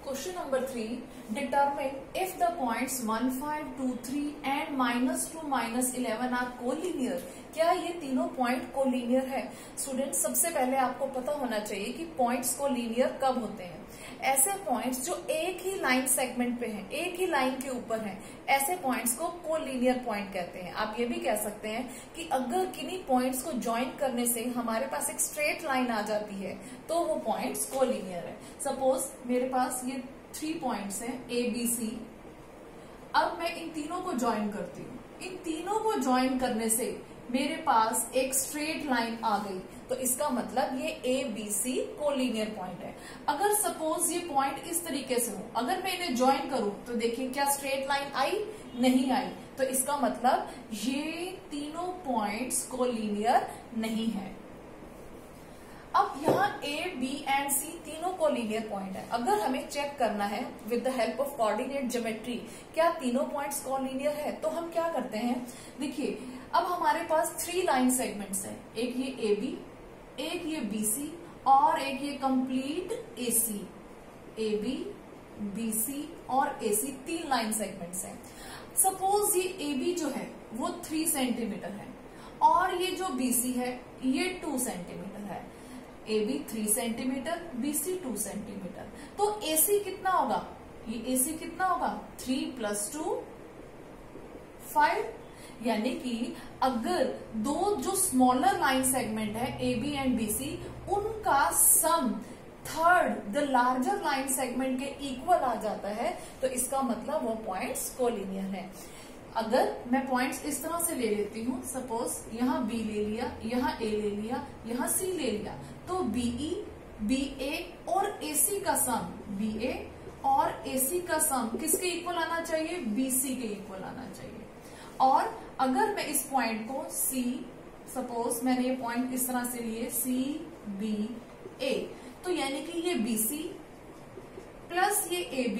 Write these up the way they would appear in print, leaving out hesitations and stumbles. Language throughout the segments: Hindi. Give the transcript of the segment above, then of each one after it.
Question number 3. Determine if the points 1, 5, 2, 3 and -2, -11 are collinear. क्या ये तीनों पॉइंट कोलिनियर है? स्टूडेंट्स, सबसे पहले आपको पता होना चाहिए कि पॉइंट्स कोलिनियर कब होते हैं। ऐसे पॉइंट्स जो एक ही लाइन सेगमेंट पे हैं, एक ही लाइन के ऊपर हैं, ऐसे पॉइंट्स को कोलिनियर पॉइंट कहते हैं। आप ये भी कह सकते हैं कि अगर किन्हीं पॉइंट्स को ज्वाइन करने से हमारे पास एक स्ट्रेट लाइन आ जाती है तो वो पॉइंट्स कोलिनियर है। सपोज मेरे पास ये 3 पॉइंट्स हैं ABC। अब मैं इन तीनों को ज्वाइन करती हूँ। इन तीनों को ज्वाइन करने से मेरे पास एक स्ट्रेट लाइन आ गई, तो इसका मतलब ये ABC कोलिनियर पॉइंट है। अगर सपोज ये पॉइंट इस तरीके से हो, अगर मैं इन्हें ज्वाइन करूं तो देखिए क्या स्ट्रेट लाइन आई? नहीं आई। तो इसका मतलब ये तीनों पॉइंट्स कोलिनियर नहीं है। अब यहाँ A, B एंड C तीनों कोलिनियर पॉइंट है। अगर हमें चेक करना है with the help of coordinate geometry क्या तीनों पॉइंट्स कोलिनियर है, तो हम क्या करते हैं, देखिए अब हमारे पास 3 लाइन सेगमेंट्स हैं। एक ये AB, एक ये BC और एक ये कंप्लीट AC। AB, BC और AC 3 लाइन सेगमेंट्स हैं। सपोज ये AB जो है वो 3 सेंटीमीटर है और ये जो BC है ये 2 सेंटीमीटर है। AB 3 centimetre, BC 2 centimetre. तो AC कितना होगा? ये AC कितना होगा? 3 + 2 5। यानी कि अगर दो जो स्मॉलर लाइन सेगमेंट है AB एंड BC, उनका sum third the larger line segment के इक्वल आ जाता है, तो इसका मतलब वो पॉइंट्स कोलिनियर है। अगर मैं पॉइंट्स इस तरह से ले लेती हूँ, सपोज यहाँ B ले लिया, यहाँ A ले लिया, यहाँ C ले लिया, तो BE, BA और AC का सम, BA और AC का सम किसके इक्वल आना चाहिए? BC के इक्वल आना चाहिए। और अगर मैं इस पॉइंट को C, सपोज मैंने ये पॉइंट इस तरह से लिए CBA, तो यानी कि ये BC प्लस ये AB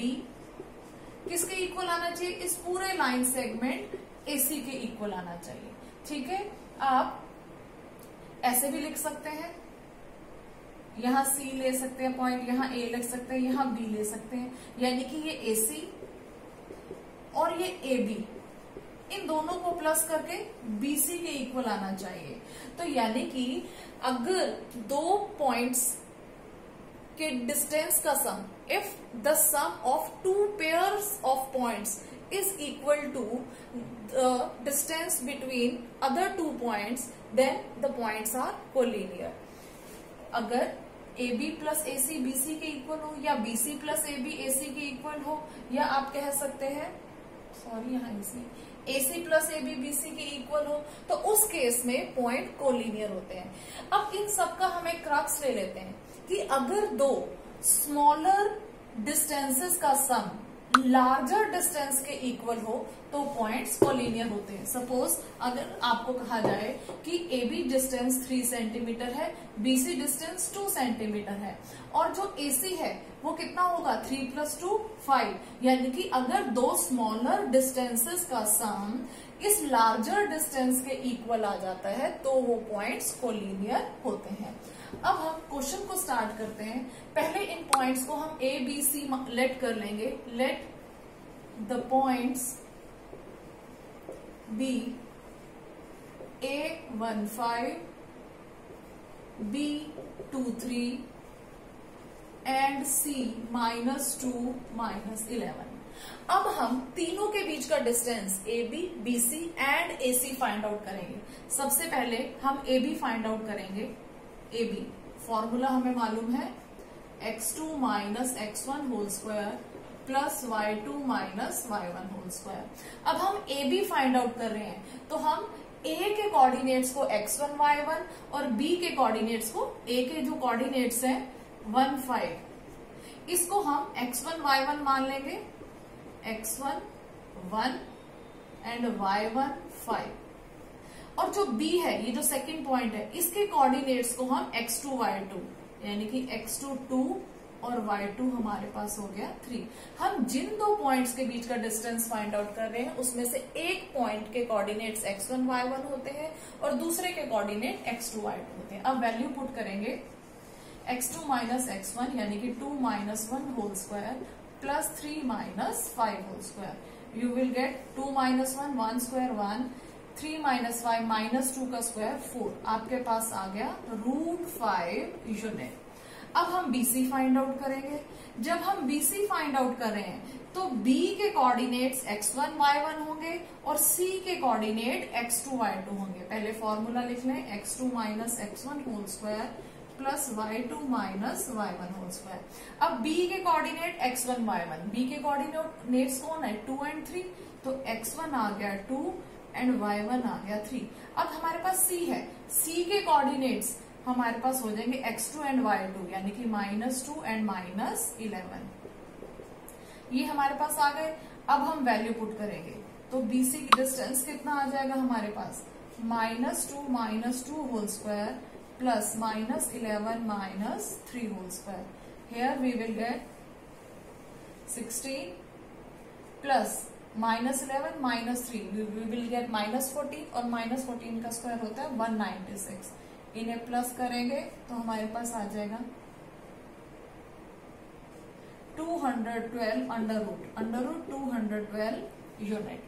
किसके इक्वल आना चाहिए? इस पूरे लाइन सेगमेंट AC के इक्वल आना चाहिए। ठीक है, आप ऐसे भी लिख सकते हैं, यहां C ले सकते हैं पॉइंट, यहां A लिख सकते हैं, यहां B ले सकते हैं, यानी कि ये AC और ये AB, इन दोनों को प्लस करके BC के इक्वल आना चाहिए। तो यानी कि अगर दो पॉइंट्स के डिस्टेंस का sum, if the sum of 2 pairs of points is equal to the distance between other 2 points, then the points are collinear. अगर AB प्लस AC BC के इक्वल हो, या BC प्लस AB AC के इक्वल हो, या आप कह सकते हैं, सॉरी यहाँ AC प्लस AB BC के इक्वल हो, तो उस केस में पॉइंट कोलिनियर होते हैं। अब इन सब का हम एक क्रक्स ले लेते हैं कि अगर दो स्मॉलर डिस्टेंसेस का सम लार्जर डिस्टेंस के इक्वल हो तो पॉइंट्स कोलिनियर होते हैं। सपोज अगर आपको कहा जाए कि AB डिस्टेंस 3 सेंटीमीटर है, BC डिस्टेंस 2 सेंटीमीटर है, और जो AC है वो कितना होगा? 3 + 2 5। यानी कि अगर दो स्मॉलर डिस्टेंसेस का सम इस लार्जर डिस्टेंस के इक्वल आ जाता है तो वो पॉइंट्स कोलिनियर होते हैं। अब हम क्वेश्चन को स्टार्ट करते हैं। पहले इन पॉइंट्स को हम A, B, C लेट कर लेंगे। Let the points be A15, B23 and C -2, -11। अब हम तीनों के बीच का distance AB, BC and AC find out करेंगे। सबसे पहले हम AB फाइंड आउट करेंगे। AB फॉर्मूला हमें मालूम है, x2 - x1 whole square plus y2 - y1 whole square. अब हम AB फाइंड आउट कर रहे हैं, तो हम A के कोऑर्डिनेट्स को x1 y1 और B के कोऑर्डिनेट्स को, A के जो कोऑर्डिनेट्स हैं 1 5, इसको हम x1 y1 मान लेंगे, x1 1 एंड y1 5। और जो B है, ये जो सेकंड पॉइंट है, इसके कोऑर्डिनेट्स को हम x2 y2, यानी कि x2 2 और y2 हमारे पास हो गया 3। हम जिन दो पॉइंट्स के बीच का डिस्टेंस फाइंड आउट कर रहे हैं उसमें से एक पॉइंट के कोऑर्डिनेट्स x1 y1 होते हैं और दूसरे के कोऑर्डिनेट x2 y2 होते हैं। अब वैल्यू पुट करेंगे, x2 माइनस x1 यानी कि 2 minus 1 whole square plus 3 minus 5 whole square. You will get 2 minus 1 1 square 1, 3 minus 5 minus 2 का स्क्वायर 4। आपके पास आ गया √5 यूनिट। अब हम BC फाइंड आउट करेंगे। जब हम BC फाइंड आउट कर रहे हैं तो B के कोऑर्डिनेट्स x1 y1 होंगे और C के कोऑर्डिनेट x2 y2 होंगे। पहले फॉर्मूला लिख लें, x2 minus x1 whole square plus y2 minus y1 whole square. अब B के कोऑर्डिनेट x1 y1, B के कोऑर्डिनेट्स कौन है 2 एंड 3, तो x1 आ गया 2 एंड y1 आ गया 3। अब हमारे पास C है, C के कोऑर्डिनेट्स हमारे पास हो जाएंगे x2 एंड y2 यानी कि -2 एंड -11। ये हमारे पास आ गए। अब हम वैल्यू पुट करेंगे तो BC की डिस्टेंस कितना आ जाएगा हमारे पास -2 whole square plus -11 -3 whole square. Here we will get 16 plus -11 -3 we will get -14 और -14 का स्क्वायर होता है 196। इन्हें प्लस करेंगे तो हमारे पास आ जाएगा 212 अंडर रूट 212 यूनिट।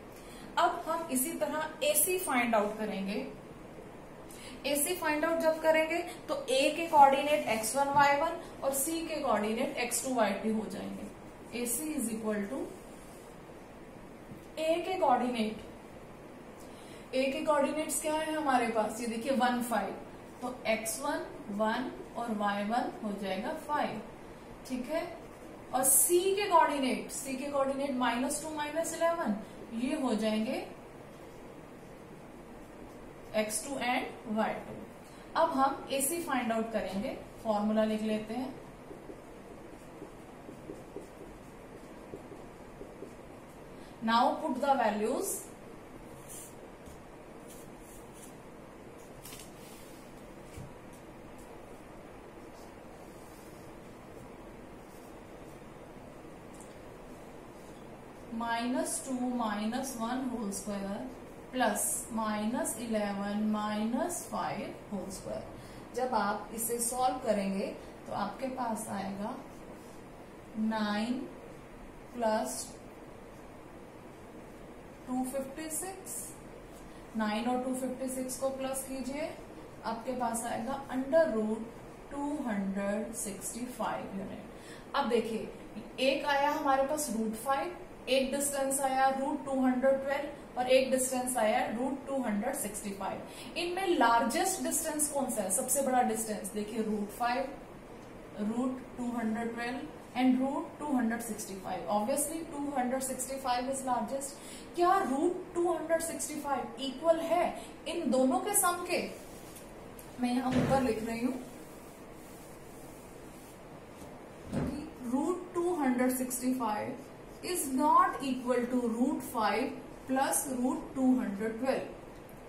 अब हम इसी तरह AC फाइंड आउट करेंगे। AC फाइंड आउट जब करेंगे तो A के कोऑर्डिनेट x1 y1 और C के कोऑर्डिनेट x2 y2 हो जाएंगे। AC is equal to A के कोऑर्डिनेट्स क्या है हमारे पास, ये देखिए 1 5, तो x1 1 और y1 हो जाएगा 5, ठीक है। और C के कोऑर्डिनेट -2 -11 ये हो जाएंगे x2 एंड y2। अब हम AC फाइंड आउट करेंगे, फॉर्मूला लिख लेते हैं। Now put the values. -2 -1 whole square plus -11 -5 whole square. जब आप इसे सॉल्व करेंगे तो आपके पास आएगा 9 प्लस 256। 9 और 256 को प्लस कीजिए, आपके पास आएगा अंडर रूट 265 यूनिट। अब देखिए एक आया हमारे पास √5, एक डिस्टेंस आया √212 और एक डिस्टेंस आया √265। इनमें लार्जेस्ट डिस्टेंस कौन सा है, सबसे बड़ा डिस्टेंस देखिए √5, √212 एंड √265। Obviously 265 is largest. क्या √265 इक्वल है इन दोनों के सम के? मैं यहां ऊपर लिख रही हूं √265 is not equal to √5 plus √212।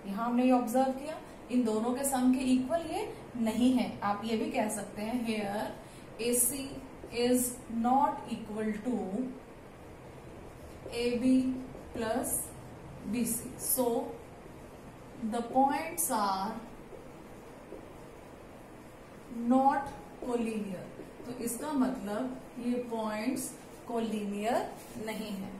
यहां हमने ये ऑब्जर्व किया, इन दोनों के सम के इक्वल ये नहीं है। आप ये भी कह सकते हैं here AC is not equal to AB plus BC, so the points are not collinear। तो इसका मतलब ये पॉइंट्स कोलिनियर नहीं है।